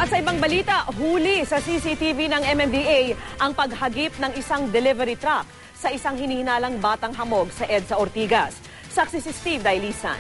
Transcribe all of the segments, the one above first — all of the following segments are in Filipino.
At sa ibang balita, huli sa CCTV ng MMDA ang paghagip ng isang delivery truck sa isang hinihinalang batang hamog sa EDSA Ortigas. Saksi si Steve Dailisan.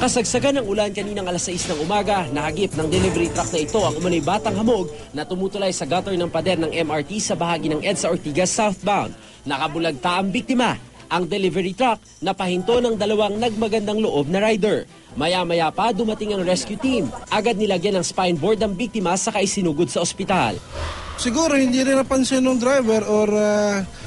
Kasagsagan ng ulan kaninang alas 6 ng umaga, nahagip ng delivery truck na ito ang umano'y batang hamog na tumutulay sa gutter ng pader ng MRT sa bahagi ng EDSA Ortigas southbound. Nakabulagta ang biktima, ang delivery truck na pahinto ng dalawang nagmagandang loob na rider. Maya-maya pa dumating ang rescue team. Agad nilagyan ng spine board ang biktima saka isinugod sa ospital. Siguro hindi rin napansin ng driver or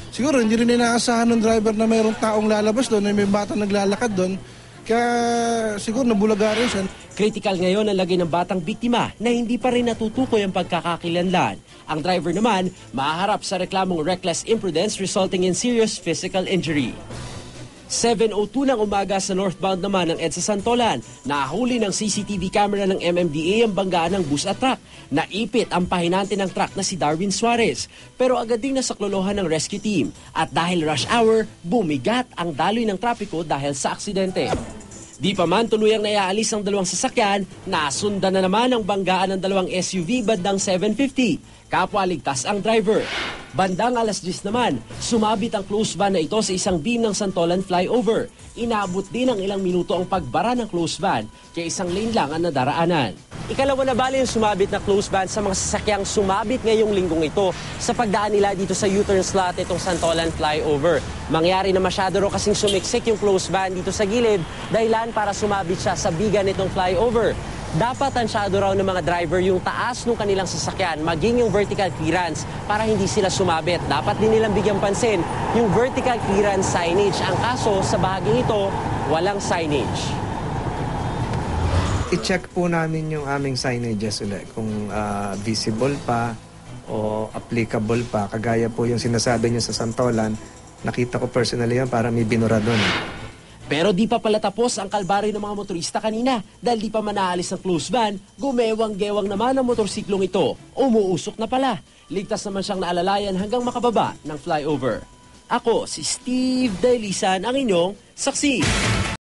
siguro hindi rin inaasahan ng driver na mayroong taong lalabas doon, na may batang naglalakad doon. Kaya siguro nabulaga rin siya. Critical ngayon ang lagay ng batang biktima na hindi pa rin natutukoy ang pagkakakilanlan. Ang driver naman mahaharap sa reklamong reckless imprudence resulting in serious physical injury. 7:02 ng umaga sa northbound naman ng EDSA Santolan, nahuli ng CCTV camera ng MMDA ang banggaan ng bus at truck. Naipit ang pahinante ng truck na si Darwin Suarez, pero agad ding nasaklolohan ng rescue team. At dahil rush hour, bumigat ang daloy ng trapiko dahil sa aksidente. Di pa man tuluyang naiaalis ang dalawang sasakyan, nasundan na naman ang banggaan ng dalawang SUV bandang 7:50. Kapwa ligtas ang driver. Bandang alas 10 naman, sumabit ang closed van na ito sa isang beam ng Santolan flyover. Inaabot din ng ilang minuto ang pagbara ng closed van, kaya isang lane lang ang nadaraanan. Ikalawa na bali yung sumabit na closed van sa mga sasakyang sumabit ngayong linggong ito sa pagdaan nila dito sa U-turn slot itong Santolan flyover. Mangyari na masyado ro kasing sumiksik yung closed van dito sa gilid, dahilan para sumabit siya sa bigan nitong flyover. Dapat tansyado raw ng mga driver yung taas ng kanilang sasakyan, maging yung vertical clearance para hindi sila sumabit. Dapat din nilang bigyang pansin yung vertical clearance signage. Ang kaso, sa bahaging ito, walang signage. I-check po namin yung aming signages ulit kung visible pa o applicable pa. Kagaya po yung sinasabi niyo sa Santolan, nakita ko personally yan para may binura doon. Pero di pa pala tapos ang kalbaryo ng mga motorista kanina dahil di pa manaalis ang closed van, gumewang-gewang naman ang motorsiklong ito. Umuusok na pala. Ligtas naman siyang naalalayan hanggang makababa ng flyover. Ako si Steve Dailisan, ang inyong saksi.